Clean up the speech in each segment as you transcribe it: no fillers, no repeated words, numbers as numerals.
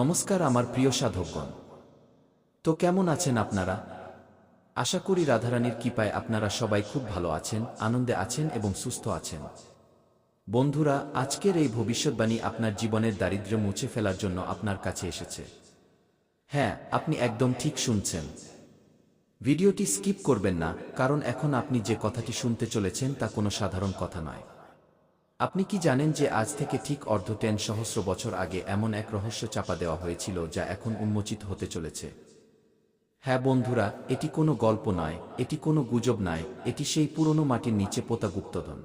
নমস্কার আমার প্রিয় সাধকগণ। তো কেমন আছেন আপনারা? আশা করি রাধারানীর কৃপায় আপনারা সবাই খুব ভালো আছেন, আনন্দে আছেন এবং সুস্থ আছেন। বন্ধুরা, আজকের এই ভবিষ্যৎবাণী আপনার জীবনের দারিদ্র্য মুছে ফেলার জন্য আপনার কাছে এসেছে। হ্যাঁ, আপনি একদম ঠিক শুনছেন। ভিডিওটি স্কিপ করবেন না, কারণ এখন আপনি যে কথাটি শুনতে চলেছেন তা কোনো সাধারণ কথা নয়। আপনি কি জানেন যে আজ থেকে ঠিক 10 সহস্র বছর আগে এমন এক রহস্য চাপা দেওয়া হয়েছিল যা এখন উন্মোচিত হতে চলেছে? হ্যাঁ বন্ধুরা, এটি কোনো গল্প নয়, এটি কোনো গুজব নয়, এটি সেই পুরনো মাটির নিচে পোতা গুপ্তধন।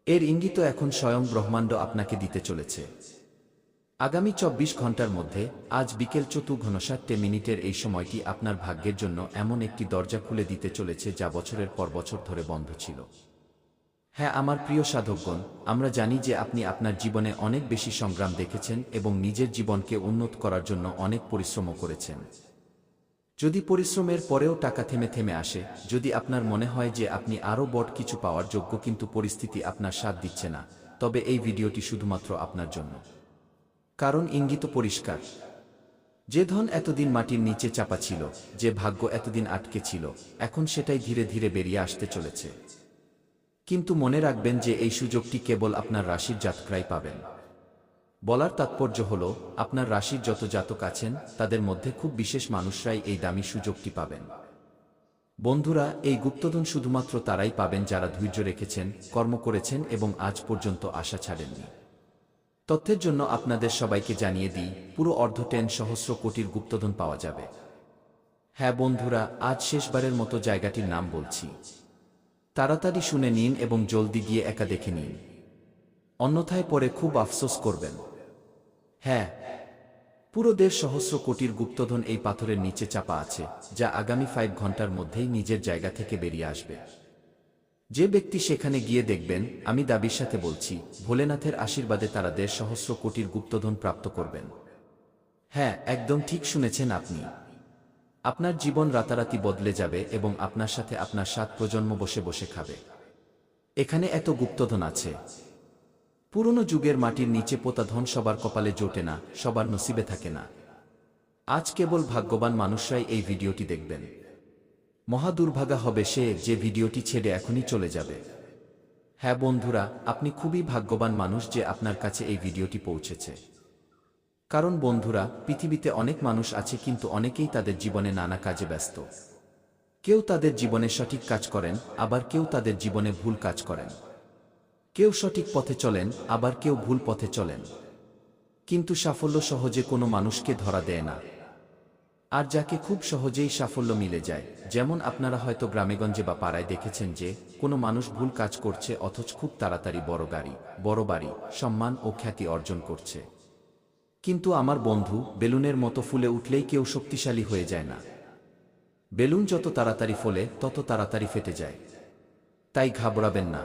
এর ইঙ্গিত এখন স্বয়ং ব্রহ্মাণ্ড আপনাকে দিতে চলেছে। আগামী 24 ঘন্টার মধ্যে, আজ বিকেল 4:59 এই সময়টি আপনার ভাগ্যের জন্য এমন একটি দরজা খুলে দিতে চলেছে যা বছরের পর বছর ধরে বন্ধ ছিল। হ্যাঁ আমার প্রিয় সাধকগণ, আমরা জানি যে আপনি আপনার জীবনে অনেক বেশি সংগ্রাম দেখেছেন এবং নিজের জীবনকে উন্নত করার জন্য অনেক পরিশ্রমও করেছেন। যদি পরিশ্রমের পরেও টাকা থেমে থেমে আসে, যদি আপনার মনে হয় যে আপনি আরও বড় কিছু পাওয়ার যোগ্য কিন্তু পরিস্থিতি আপনার সাথ দিচ্ছে না, তবে এই ভিডিওটি শুধুমাত্র আপনার জন্য। কারণ ইঙ্গিত পরিষ্কার। যে ধন এতদিন মাটির নিচে চাপা ছিল, যে ভাগ্য এতদিন আটকে ছিল, এখন সেটাই ধীরে ধীরে বেরিয়ে আসতে চলেছে। কিন্তু মনে রাখবেন যে এই সুযোগটি কেবল আপনার রাশির জাতকরাই পাবেন। বলার তাৎপর্য হল, আপনার রাশির যত জাতক আছেন তাদের মধ্যে খুব বিশেষ মানুষরাই এই দামি সুযোগটি পাবেন। বন্ধুরা, এই গুপ্তধন শুধুমাত্র তারাই পাবেন যারা ধৈর্য রেখেছেন, কর্ম করেছেন এবং আজ পর্যন্ত আশা ছাড়েননি। তথ্যের জন্য আপনাদের সবাইকে জানিয়ে দিই, পুরো 10 সহস্র কোটির গুপ্তধন পাওয়া যাবে। হ্যাঁ বন্ধুরা, আজ শেষবারের মতো জায়গাটির নাম বলছি। তাড়াতাড়ি শুনে নিন এবং জলদি গিয়ে একা দেখে নিন, অন্যথায় পরে খুব আফসোস করবেন। হ্যাঁ, পুরো 1.5 সহস্র কোটির গুপ্তধন এই পাথরের নিচে চাপা আছে, যা আগামী 5 ঘন্টার মধ্যেই নিজের জায়গা থেকে বেরিয়ে আসবে। যে ব্যক্তি সেখানে গিয়ে দেখবেন, আমি দাবির সাথে বলছি, ভোলেনাথের আশীর্বাদে তারা 1.5 সহস্র কোটির গুপ্তধন প্রাপ্ত করবেন। হ্যাঁ, একদম ঠিক শুনেছেন আপনি। আপনার জীবন রাতারাতি বদলে যাবে এবং আপনার সাথে আপনার 7 প্রজন্ম বসে বসে খাবে। এখানে এত গুপ্তধন আছে। পুরনো যুগের মাটির নিচে পোতা ধন সবার কপালে জোটে না, সবার নসিবে থাকে না। আজ কেবল ভাগ্যবান মানুষরাই এই ভিডিওটি দেখবেন। মহা দুর্ভাগা হবে সে যে ভিডিওটি ছেড়ে এখনই চলে যাবে। হ্যাঁ বন্ধুরা, আপনি খুবই ভাগ্যবান মানুষ যে আপনার কাছে এই ভিডিওটি পৌঁছেছে। কারণ বন্ধুরা, পৃথিবীতে অনেক মানুষ আছে কিন্তু অনেকেই তাদের জীবনে নানা কাজে ব্যস্ত। কেউ তাদের জীবনে সঠিক কাজ করেন, আবার কেউ তাদের জীবনে ভুল কাজ করেন। কেউ সঠিক পথে চলেন, আবার কেউ ভুল পথে চলেন। কিন্তু সাফল্য সহজে কোনো মানুষকে ধরা দেয় না। আর যাকে খুব সহজেই সাফল্য মিলে যায়, যেমন আপনারা হয়তো গ্রামেগঞ্জে বা পাড়ায় দেখেছেন যে কোনো মানুষ ভুল কাজ করছে অথচ খুব তাড়াতাড়ি বড় গাড়ি, বড় বাড়ি, সম্মান ও খ্যাতি অর্জন করছে। কিন্তু আমার বন্ধু, বেলুনের মতো ফুলে উঠলেই কেউ শক্তিশালী হয়ে যায় না। বেলুন যত তাড়াতাড়ি ফোলে তত তাড়াতাড়ি ফেটে যায়। তাই ঘাবড়াবেন না।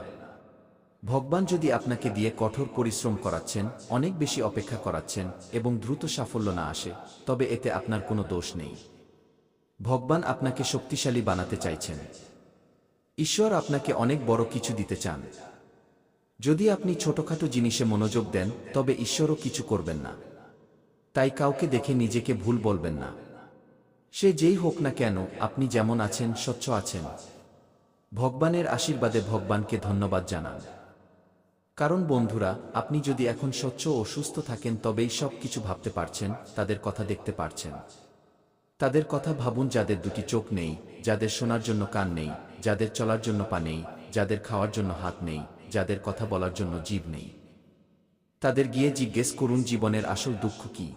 ভগবান যদি আপনাকে দিয়ে কঠোর পরিশ্রম করাচ্ছেন, অনেক বেশি অপেক্ষা করাচ্ছেন এবং দ্রুত সাফল্য না আসে, তবে এতে আপনার কোনো দোষ নেই। ভগবান আপনাকে শক্তিশালী বানাতে চাইছেন। ঈশ্বর আপনাকে অনেক বড় কিছু দিতে চান। যদি আপনি ছোটখাটো জিনিসে মনোযোগ দেন, তবে ঈশ্বরও কিছু করবেন না। তাই কাউকে দেখে নিজেকে ভুল বলবেন না। সে যেই হোক না কেন, আপনি যেমন আছেন স্বচ্ছ আছেন। ভগবানের আশীর্বাদে ভগবানকে ধন্যবাদ জানান। কারণ বন্ধুরা, আপনি যদি এখন স্বচ্ছ ও সুস্থ থাকেন তবেই সব কিছু ভাবতে পারছেন, তাদের কথা দেখতে পারছেন। তাদের কথা ভাবুন যাদের দুটি চোখ নেই, যাদের শোনার জন্য কান নেই, যাদের চলার জন্য পা নেই, যাদের খাওয়ার জন্য হাত নেই, যাদের কথা বলার জন্য জিভ নেই। তাদের গিয়ে জিজ্ঞেস করুন জীবনের আসল দুঃখ কি।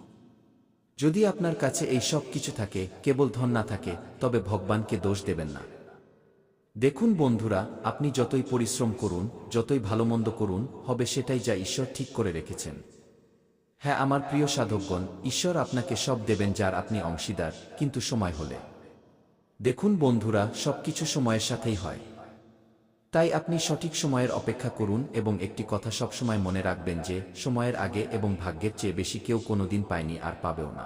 যদি আপনার কাছে এই সব কিছু থাকে, কেবল ধন না থাকে, তবে ভগবানকে দোষ দেবেন না। দেখুন বন্ধুরা, আপনি যতই পরিশ্রম করুন, যতই ভালোমন্দ করুন, হবে সেটাই যা ঈশ্বর ঠিক করে রেখেছেন। হ্যাঁ আমার প্রিয় সাধকগণ, ঈশ্বর আপনাকে সব দেবেন যার আপনি অংশীদার, কিন্তু সময় হলে। দেখুন বন্ধুরা, সবকিছু সময়ের সাথেই হয়। তাই আপনি সঠিক সময়ের অপেক্ষা করুন এবং একটি কথা সবসময় মনে রাখবেন যে সময়ের আগে এবং ভাগ্যের চেয়ে বেশি কেউ কোনোদিন পায়নি আর পাবেও না।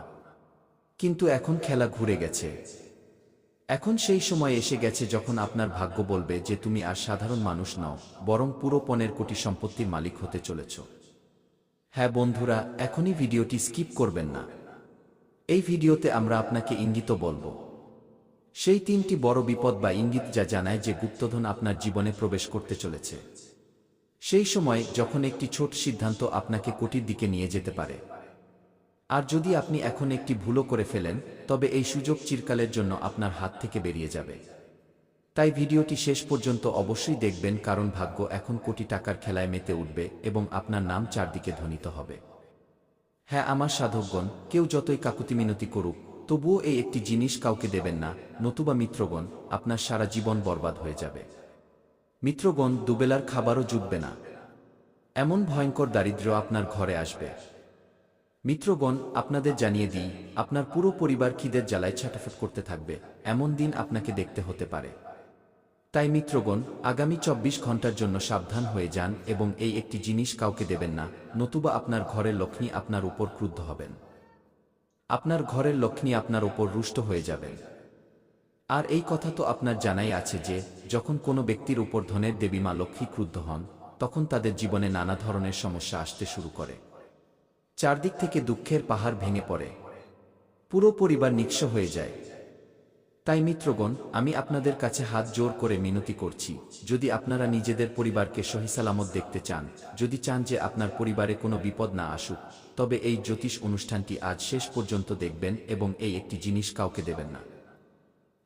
কিন্তু এখন খেলা ঘুরে গেছে। এখন সেই সময় এসে গেছে যখন আপনার ভাগ্য বলবে যে তুমি আর সাধারণ মানুষ নও, বরং পুরো 15 কোটি সম্পত্তির মালিক হতে চলেছ। হ্যাঁ বন্ধুরা, এখনই ভিডিওটি স্কিপ করবেন না। এই ভিডিওতে আমরা আপনাকে ইঙ্গিত বলবো, সেই তিনটি বড় বিপদ বা ইঙ্গিত যা জানায় যে গুপ্তধন আপনার জীবনে প্রবেশ করতে চলেছে। সেই সময় যখন একটি ছোট সিদ্ধান্ত আপনাকে কোটির দিকে নিয়ে যেতে পারে। আর যদি আপনি এখন একটি ভুলও করে ফেলেন, তবে এই সুযোগ চিরকালের জন্য আপনার হাত থেকে বেরিয়ে যাবে। তাই ভিডিওটি শেষ পর্যন্ত অবশ্যই দেখবেন, কারণ ভাগ্য এখন কোটি টাকার খেলায় মেতে উঠবে এবং আপনার নাম চারদিকে ধ্বনিত হবে। হ্যাঁ আমার সাধকগণ, কেউ যতই কাকুতি মিনতি করুক, তবুও এই একটি জিনিস কাউকে দেবেন না, নতুবা মিত্রগণ আপনার সারা জীবন বরবাদ হয়ে যাবে। মিত্রগণ, দুবেলার খাবারও জুটবে না, এমন ভয়ঙ্কর দারিদ্র্য আপনার ঘরে আসবে। মিত্রগণ, আপনাদের জানিয়ে দিই, আপনার পুরো পরিবার খিদের জ্বালায় ছটফট করতে থাকবে, এমন দিন আপনাকে দেখতে হতে পারে। তাই মিত্রগণ, আগামী 24 ঘন্টার জন্য সাবধান হয়ে যান এবং এই একটি জিনিস কাউকে দেবেন না, নতুবা আপনার ঘরের লক্ষ্মী আপনার উপর ক্রুদ্ধ হবেন। আপনার ঘরের লক্ষ্মী আপনার উপর রুষ্ট হয়ে যাবেন। আর এই কথা তো আপনার জানাই আছে যে, যখন কোনো ব্যক্তির উপর ধনের দেবী মা লক্ষ্মী ক্রুদ্ধ হন, তখন তাদের জীবনে নানা ধরনের সমস্যা আসতে শুরু করে। চারদিক থেকে দুঃখের পাহাড় ভেঙে পড়ে, পুরো পরিবার নিঃস্ব হয়ে যায়। তাই মিত্রগণ, আমি আপনাদের কাছে হাত জোর করে মিনতি করছি, যদি আপনারা নিজেদের পরিবারকে সহিসালামত দেখতে চান, যদি চান যে আপনার পরিবারে কোনো বিপদ না আসুক, তবে এই জ্যোতিষ অনুষ্ঠানটি আজ শেষ পর্যন্ত দেখবেন এবং এই একটি জিনিস কাউকে দেবেন না।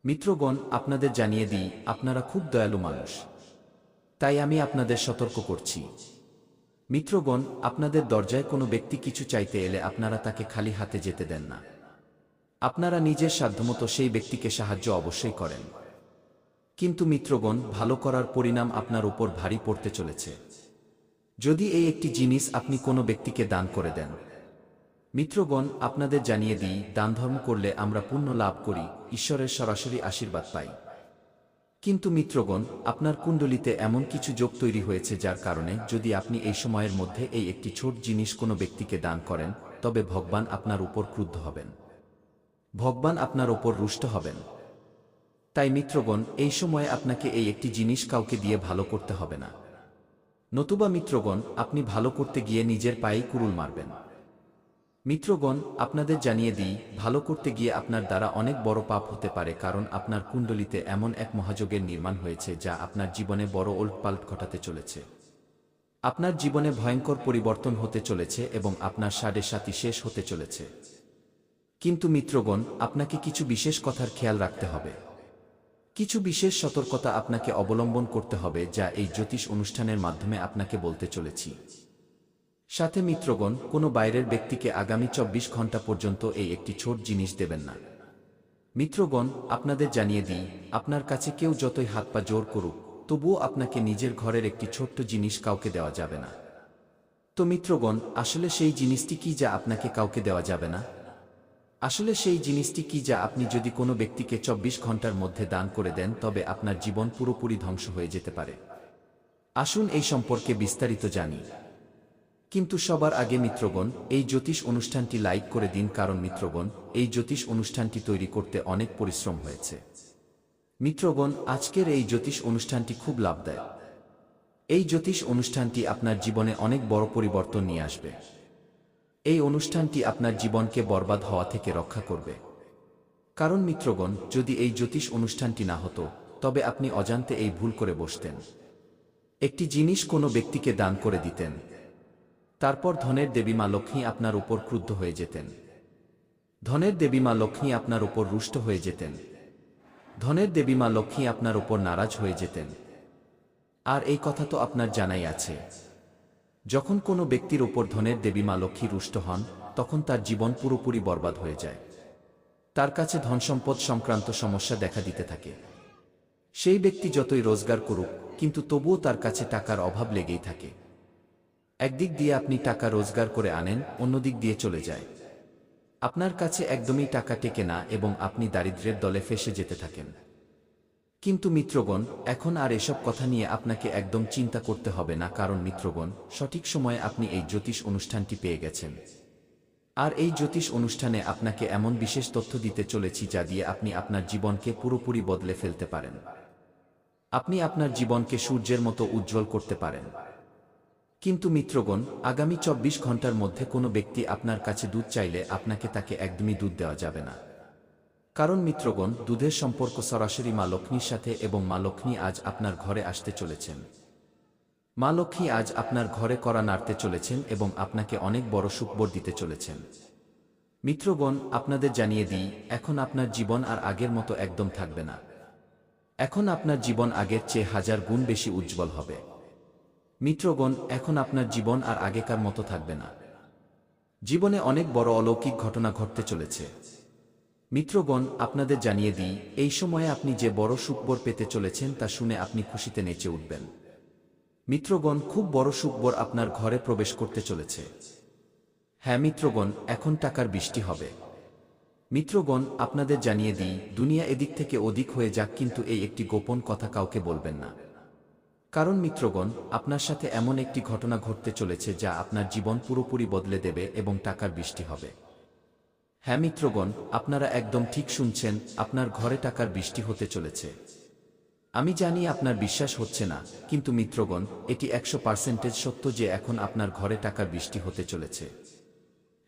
মিত্রগণ, আপনাদের জানিয়ে দিই, আপনারা খুব দয়ালু মানুষ, তাই আমি আপনাদের সতর্ক করছি। মিত্রগণ, আপনাদের দরজায় কোনো ব্যক্তি কিছু চাইতে এলে আপনারা তাকে খালি হাতে যেতে দেন না। আপনারা নিজের সাধ্যমতো সেই ব্যক্তিকে সাহায্য অবশ্যই করেন। কিন্তু মিত্রগণ, ভালো করার পরিণাম আপনার উপর ভারী পড়তে চলেছে যদি এই একটি জিনিস আপনি কোনো ব্যক্তিকে দান করে দেন। মিত্রগণ, আপনাদের জানিয়ে দিই, দানধর্ম করলে আমরা পুণ্য লাভ করি, ঈশ্বরের সরাসরি আশীর্বাদ পাই। কিন্তু মিত্রগণ, আপনার কুণ্ডলিতে এমন কিছু যোগ তৈরি হয়েছে যার কারণে যদি আপনি এই সময়ের মধ্যে এই একটি ছোট জিনিস কোনো ব্যক্তিকে দান করেন, তবে ভগবান আপনার উপর ক্রুদ্ধ হবেন, ভগবান আপনার ওপর রুষ্ট হবেন। তাই মিত্রগণ, এই সময়ে আপনাকে এই একটি জিনিস কাউকে দিয়ে ভালো করতে হবে না, নতুবা মিত্রগণ আপনি ভালো করতে গিয়ে নিজের পায়েই কুড়ুল মারবেন। মিত্রগণ, আপনাদের জানিয়ে দিই, ভালো করতে গিয়ে আপনার দ্বারা অনেক বড় পাপ হতে পারে, কারণ আপনার কুণ্ডলিতে এমন এক মহাযোগের নির্মাণ হয়েছে যা আপনার জীবনে বড় ওলটপালট ঘটাতে চলেছে। আপনার জীবনে ভয়ঙ্কর পরিবর্তন হতে চলেছে এবং আপনার সাড়ে সাতি শেষ হতে চলেছে। কিন্তু মিত্রগণ, আপনাকে কিছু বিশেষ কথার খেয়াল রাখতে হবে, কিছু বিশেষ সতর্কতা আপনাকে অবলম্বন করতে হবে, যা এই জ্যোতিষ অনুষ্ঠানের মাধ্যমে আপনাকে বলতে চলেছি। সাথে মিত্রগণ, কোনো বাইরের ব্যক্তিকে আগামী 24 ঘন্টা পর্যন্ত এই একটি ছোট জিনিস দেবেন না। মিত্রগণ, আপনাদের জানিয়ে দিই, আপনার কাছে কেউ যতই হাত পা জোর করুক, তবুও আপনাকে নিজের ঘরের একটি ছোট্ট জিনিস কাউকে দেওয়া যাবে না। তো মিত্রগণ, আসলে সেই জিনিসটি কি যা আপনাকে কাউকে দেওয়া যাবে না? আসলে সেই জিনিসটি কি যা আপনি যদি কোনো ব্যক্তিকে 24 ঘন্টার মধ্যে দান করে দেন, তবে আপনার জীবন পুরোপুরি ধ্বংস হয়ে যেতে পারে? আসুন এই সম্পর্কে বিস্তারিত জানি। কিন্তু সবার আগে মিত্রগণ, এই জ্যোতিষ অনুষ্ঠানটি লাইক করে দিন, কারণ মিত্রগণ, এই জ্যোতিষ অনুষ্ঠানটি তৈরি করতে অনেক পরিশ্রম হয়েছে। মিত্রগণ, আজকের এই জ্যোতিষ অনুষ্ঠানটি খুব লাভদায়ক। এই জ্যোতিষ অনুষ্ঠানটি আপনার জীবনে অনেক বড় পরিবর্তন নিয়ে আসবে। এই অনুষ্ঠানটি আপনার জীবনকে বরবাদ হওয়া থেকে রক্ষা করবে। কারণ মিত্রগণ, যদি এই জ্যোতিষ অনুষ্ঠানটি না হতো, তবে আপনি অজান্তে এই ভুল করে বসতেন। একটি জিনিস কোনো ব্যক্তিকে দান করে দিতেন, তারপর ধনের দেবী মা লক্ষ্মী আপনার উপর ক্রুদ্ধ হয়ে যেতেন, ধনের দেবী মা লক্ষ্মী আপনার উপর রুষ্ট হয়ে যেতেন, ধনের দেবী মা লক্ষ্মী আপনার উপর নারাজ হয়ে যেতেন। আর এই কথা তো আপনার জানাই আছে, যখন কোনো ব্যক্তির উপর ধনের দেবী মা লক্ষ্মী রুষ্ট হন, তখন তার জীবন পুরোপুরি বরবাদ হয়ে যায়। তার কাছে ধনসম্পদ সংক্রান্ত সমস্যা দেখা দিতে থাকে। সেই ব্যক্তি যতই রোজগার করুক, কিন্তু তবুও তার কাছে টাকার অভাব লেগেই থাকে। একদিক দিয়ে আপনি টাকা রোজগার করে আনেন, অন্যদিক দিয়ে চলে যায়। আপনার কাছে একদমই টাকা টেকে না এবং আপনি দারিদ্র্যের দলে ফেঁসে যেতে থাকেন। কিন্তু মিত্রগণ, এখন আর এসব কথা নিয়ে আপনাকে একদম চিন্তা করতে হবে না, কারণ মিত্রগণ, সঠিক সময়ে আপনি এই জ্যোতিষ অনুষ্ঠানটি পেয়ে গেছেন। আর এই জ্যোতিষ অনুষ্ঠানে আপনাকে এমন বিশেষ তথ্য দিতে চলেছি যা দিয়ে আপনি আপনার জীবনকে পুরোপুরি বদলে ফেলতে পারেন। আপনি আপনার জীবনকে সূর্যের মতো উজ্জ্বল করতে পারেন। কিন্তু মিত্রগণ, আগামী ২৪ ঘন্টার মধ্যে কোনো ব্যক্তি আপনার কাছে দুধ চাইলে আপনাকে তাকে একদমই দুধ দেওয়া যাবে না। কারণ মিত্রগণ, দুধের সম্পর্ক সরাসরি মা লক্ষ্মীর সাথে এবং মা লক্ষ্মী আজ আপনার ঘরে আসতে চলেছেন। মা লক্ষ্মী আজ আপনার ঘরে কড়া নাড়তে চলেছেন এবং আপনাকে অনেক বড় সুখবর দিতে চলেছেন। মিত্রগণ, আপনাদের জানিয়ে দিই, এখন আপনার জীবন আর আগের মতো একদম থাকবে না। এখন আপনার জীবন আগের চেয়ে 1000 গুণ বেশি উজ্জ্বল হবে। মিত্রগণ, এখন আপনার জীবন আর আগেকার মতো থাকবে না। জীবনে অনেক বড় অলৌকিক ঘটনা ঘটতে চলেছে। মিত্রগণ, আপনাদের জানিয়ে দিই, এই সময়ে আপনি যে বড় সুখবর পেতে চলেছেন তা শুনে আপনি খুশিতে নেচে উঠবেন। মিত্রগণ, খুব বড় সুখবর আপনার ঘরে প্রবেশ করতে চলেছে। হ্যাঁ মিত্রগণ, এখন টাকার বৃষ্টি হবে। মিত্রগণ, আপনাদের জানিয়ে দিই, দুনিয়া এদিক থেকে ওদিক হয়ে যাক, কিন্তু এই একটি গোপন কথা কাউকে বলবেন না। কারণ মিত্রগণ, আপনার সাথে এমন একটি ঘটনা ঘটতে চলেছে যা আপনার জীবন পুরোপুরি বদলে দেবে এবং টাকার বৃষ্টি হবে। হ্যাঁ মিত্রগণ, আপনারা একদম ঠিক শুনছেন, আপনার ঘরে টাকার বৃষ্টি হতে চলেছে। আমি জানি আপনার বিশ্বাস হচ্ছে না, কিন্তু মিত্রগণ, এটি 100% সত্য যে এখন আপনার ঘরে টাকার বৃষ্টি হতে চলেছে।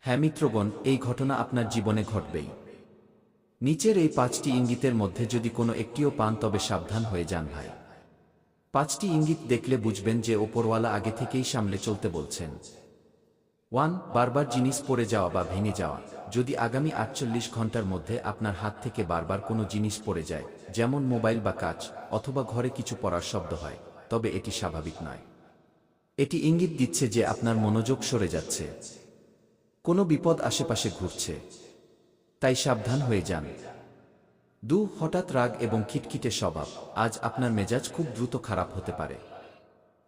হ্যাঁ মিত্রগণ, এই ঘটনা আপনার জীবনে ঘটবেই। নিচের এই 5টি ইঙ্গিতের মধ্যে যদি কোনো একটিও পান তবে সাবধান হয়ে যান ভাই। 5টি ইঙ্গিত দেখলে বুঝবেন যে ওপরওয়ালা আগে থেকেই সামলে চলতে বলছেন। 1. বারবার জিনিস পড়ে যাওয়া বা ভেঙে যাওয়া। যদি আগামী 48 ঘন্টার মধ্যে আপনার হাত থেকে বারবার কোনো জিনিস পড়ে যায়, যেমন মোবাইল বা কাঁচ, অথবা ঘরে কিছু পড়ার শব্দ হয়, তবে এটি স্বাভাবিক নয়। এটি ইঙ্গিত দিচ্ছে যে আপনার মনোযোগ সরে যাচ্ছে। কোনো বিপদ আশেপাশে ঘুরছে। তাই সাবধান হয়ে যান। 2. হঠাৎ রাগ এবং খিটখিটে স্বভাব। আজ আপনার মেজাজ খুব দ্রুত খারাপ হতে পারে।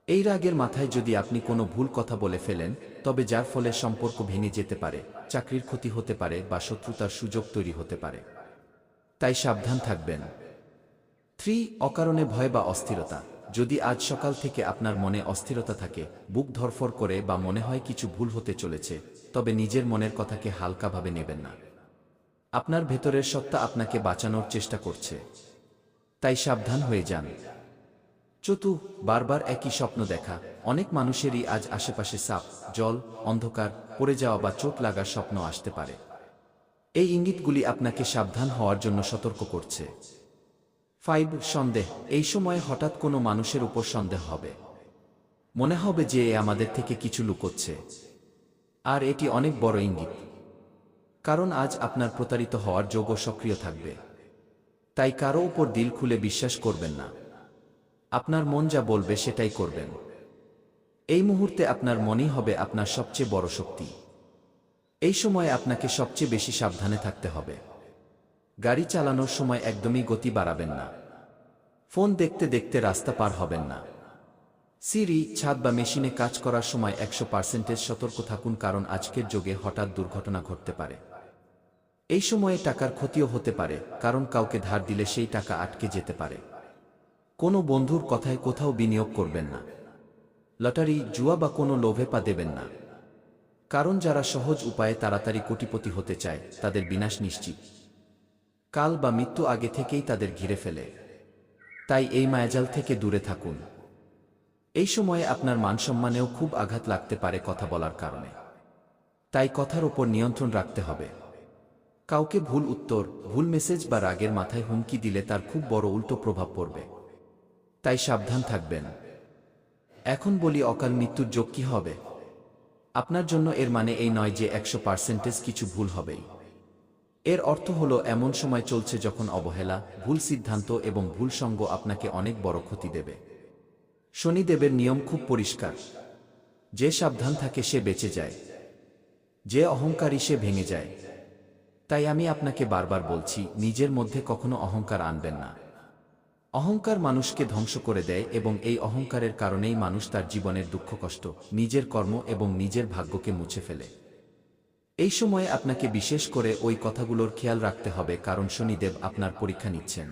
এই রাগের মাথায় যদি আপনি কোনো ভুল কথা বলে ফেলেন, তবে যার ফলে সম্পর্ক ভেঙে যেতে পারে, চাকরির ক্ষতি হতে পারে বা শত্রুতার সুযোগ তৈরি হতে পারে। তাই সাবধান থাকবেন। 3. অকারণে ভয় বা অস্থিরতা। যদি আজ সকাল থেকে আপনার মনে অস্থিরতা থাকে, বুক ধড়ফড় করে বা মনে হয় কিছু ভুল হতে চলেছে, তবে নিজের মনের কথাকে হালকাভাবে নেবেন না। আপনার ভেতরের সত্তা আপনাকে বাঁচানোর চেষ্টা করছে। তাই সাবধান হয়ে যান। 4. বারবার একই স্বপ্ন দেখা। অনেক মানুষেরই আজ আশেপাশে সাপ, জল, অন্ধকার, পড়ে যাওয়া বা চোট লাগার স্বপ্ন আসতে পারে। এই ইঙ্গিতগুলি আপনাকে সাবধান হওয়ার জন্য সতর্ক করছে। 5. সন্দেহ। এই সময়ে হঠাৎ কোনো মানুষের উপর সন্দেহ হবে। মনে হবে যে এ আমাদের থেকে কিছু লুকোচ্ছে। আর এটি অনেক বড় ইঙ্গিত। কারণ আজ আপনার প্রতারিত হওয়ার যোগ্য সক্রিয় থাকবে। তাই কারো উপর দিল খুলে বিশ্বাস করবেন না। আপনার মন যা বলবে সেটাই করবেন। এই মুহূর্তে আপনার মনই হবে আপনার সবচেয়ে বড় শক্তি। এই সময় আপনাকে সবচেয়ে বেশি সাবধানে থাকতে হবে। গাড়ি চালানোর সময় একদমই গতি বাড়াবেন না। ফোন দেখতে দেখতে রাস্তা পার হবেন না। সিঁড়ি, ছাদ বা মেশিনে কাজ করার সময় 100% সতর্ক থাকুন, কারণ আজকের যুগে হঠাৎ দুর্ঘটনা ঘটতে পারে। এই সময়ে টাকার ক্ষতিও হতে পারে, কারণ কাউকে ধার দিলে সেই টাকা আটকে যেতে পারে। কোনো বন্ধুর কথায় কোথাও বিনিয়োগ করবেন না। লটারি, জুয়া বা কোনো লোভে পা দেবেন না। কারণ যারা সহজ উপায়ে তাড়াতাড়ি কোটিপতি হতে চায়, তাদের বিনাশ নিশ্চিত। কাল বা মৃত্যু আগে থেকেই তাদের ঘিরে ফেলে। তাই এই মায়াজাল থেকে দূরে থাকুন। এই সময়ে আপনার মানসম্মানেও খুব আঘাত লাগতে পারে কথা বলার কারণে। তাই কথার ওপর নিয়ন্ত্রণ রাখতে হবে। কাউকে ভুল উত্তর, ভুল মেসেজ বা রাগের মাথায় হুমকি দিলে তার খুব বড় উল্টো প্রভাব পড়বে। তাই সাবধান থাকবেন। এখন বলি, অকাল মৃত্যুর যোগ কি হবে আপনার জন্য। এর মানে এই নয় যে 100% কিছু ভুল হবেই। এর অর্থ হলো এমন সময় চলছে যখন অবহেলা, ভুল সিদ্ধান্ত এবং ভুল সঙ্গ আপনাকে অনেক বড় ক্ষতি দেবে। শনিদেবের নিয়ম খুব পরিষ্কার। যে সাবধান থাকে সে বেঁচে যায়, যে অহংকারী সে ভেঙে যায়। তাই আমি আপনাকে বারবার বলছি, নিজের মধ্যে কখনো অহংকার আনবেন না। অহংকার মানুষকে ধ্বংস করে দেয় এবং এই অহংকারের কারণেই মানুষ তার জীবনের দুঃখ কষ্ট, নিজের কর্ম এবং নিজের ভাগ্যকে মুছে ফেলে। এই সময়ে আপনাকে বিশেষ করে ওই কথাগুলোর খেয়াল রাখতে হবে, কারণ শনিদেব আপনার পরীক্ষা নিচ্ছেন।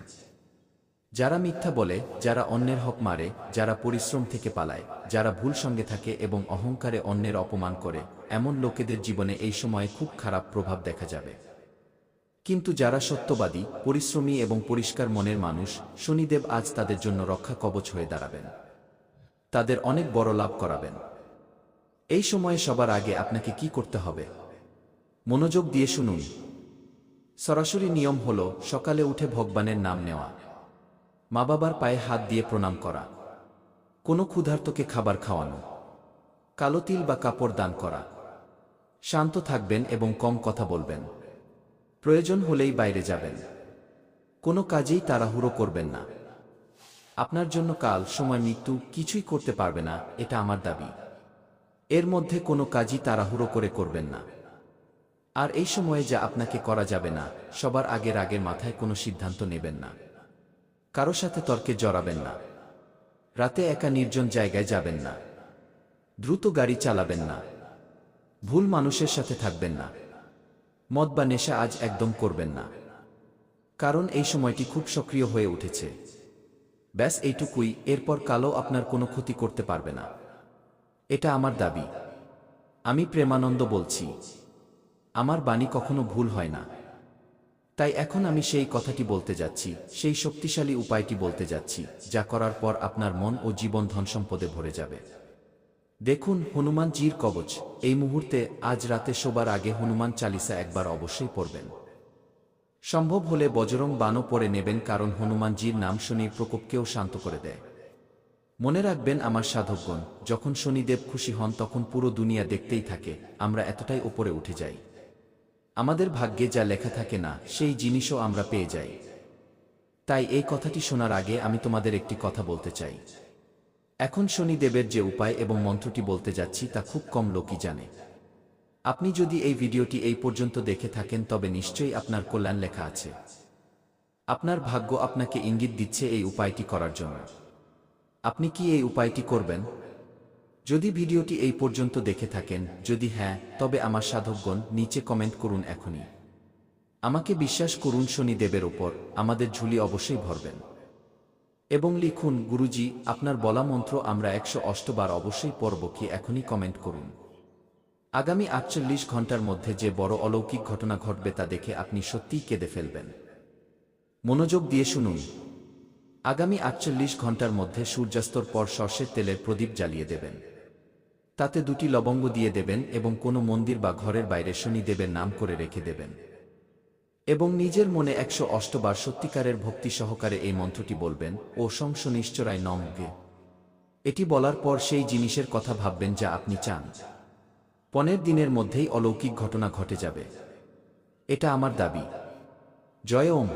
যারা মিথ্যা বলে, যারা অন্যের হক মারে, যারা পরিশ্রম থেকে পালায়, যারা ভুল সঙ্গে থাকে এবং অহংকারে অন্যের অপমান করে, এমন লোকেদের জীবনে এই সময়ে খুব খারাপ প্রভাব দেখা যাবে। কিন্তু যারা সত্যবাদী, পরিশ্রমী এবং পরিষ্কার মনের মানুষ, শনিদেব আজ তাদের জন্য রক্ষা কবচ হয়ে দাঁড়াবেন। তাদের অনেক বড় লাভ করাবেন। এই সময়ে সবার আগে আপনাকে কি করতে হবে? মনোযোগ দিয়ে শুনুন। সরাসরি নিয়ম হল সকালে উঠে ভগবানের নাম নেওয়া, মা বাবার পায়ে হাত দিয়ে প্রণাম করা, কোনো ক্ষুধার্তকে খাবার খাওয়ানো, কালো তিল বা কাপড় দান করা। শান্ত থাকবেন এবং কম কথা বলবেন। প্রয়োজন হলেই বাইরে যাবেন। কোনো কাজেই তাড়াহুড়ো করবেন না। আপনার জন্য কাল, সময়, মৃত্যু কিছুই করতে পারবে না, এটা আমার দাবি। এর মধ্যে কোনো কাজই তাড়াহুড়ো করে করবেন না। আর এই সময়ে যা আপনাকে করা যাবে না, সবার আগে রাগের মাথায় কোনো সিদ্ধান্ত নেবেন না। কারো সাথে তর্কে জড়াবেন না। রাতে একা নির্জন জায়গায় যাবেন না। দ্রুত গাড়ি চালাবেন না। ভুল মানুষের সাথে থাকবেন না। মদ বা নেশা আজ একদম করবেন না, কারণ এই সময়টি খুব সক্রিয় হয়ে উঠেছে। ব্যাস এইটুকুই, এরপর কালো আপনার কোনো ক্ষতি করতে পারবে না। এটা আমার দাবি। আমি প্রেমানন্দ বলছি। আমার বাণী কখনো ভুল হয় না। তাই এখন আমি সেই কথাটি বলতে যাচ্ছি, সেই শক্তিশালী উপায়টি বলতে যাচ্ছি, যা করার পর আপনার মন ও জীবন ধনসম্পদে ভরে যাবে। দেখুন, হনুমানজির কবচ। এই মুহূর্তে আজ রাতে শোবার আগে হনুমান চালিসা একবার অবশ্যই পড়বেন। সম্ভব হলে বজরং বাণও পড়ে নেবেন, কারণ হনুমানজির নাম শনির প্রকোপকেও শান্ত করে দেয়। মনে রাখবেন আমার সাধকগণ, যখন শনিদেব খুশি হন তখন পুরো দুনিয়া দেখতেই থাকে, আমরা এতটাই ওপরে উঠে যাই। আমাদের ভাগ্যে যা লেখা থাকে না, সেই জিনিসও আমরা পেয়ে যাই। তাই এই কথাটি শোনার আগে আমি তোমাদের একটি কথা বলতে চাই। এখন শনিদেবের যে উপায় এবং মন্ত্রটি বলতে যাচ্ছি তা খুব কম লোকই জানে। আপনি যদি এই ভিডিওটি এই পর্যন্ত দেখে থাকেন তবে নিশ্চয়ই আপনার কল্যাণ লেখা আছে। আপনার ভাগ্য আপনাকে ইঙ্গিত দিচ্ছে এই উপায়টি করার জন্য। আপনি কি এই উপায়টি করবেন? যদি ভিডিওটি এই পর্যন্ত দেখে থাকেন, যদি হ্যাঁ, তবে আমার সাধকগণ নিচে কমেন্ট করুন এখনই। আমাকে বিশ্বাস করুন, শনিদেবের ওপর আমাদের ঝুলি অবশ্যই ভরবেন। এবং লিখুন, গুরুজি, আপনার বলা মন্ত্র আমরা 108 বার অবশ্যই পড়ব কি? এখনই কমেন্ট করুন। আগামী 48 ঘন্টার মধ্যে যে বড় অলৌকিক ঘটনা ঘটবে তা দেখে আপনি সত্যিই কেঁদে ফেলবেন। মনোযোগ দিয়ে শুনুন। আগামী 48 ঘন্টার মধ্যে সূর্যাস্তর পর সর্ষের তেলের প্রদীপ জ্বালিয়ে দেবেন। তাতে 2টি লবঙ্গ দিয়ে দেবেন এবং কোনো মন্দির বা ঘরের বাইরে শনিদেবের নাম করে রেখে দেবেন। এবং নিজের মনে 108 বার সত্যিকারের ভক্তি সহকারে এই মন্ত্রটি বলবেন, ও শং শনিশ্চরায় নমঃ। এটি বলার পর সেই জিনিসের কথা ভাববেন যা আপনি চান। 15 দিনের মধ্যেই অলৌকিক ঘটনা ঘটে যাবে। এটা আমার দাবি। জয় ওম।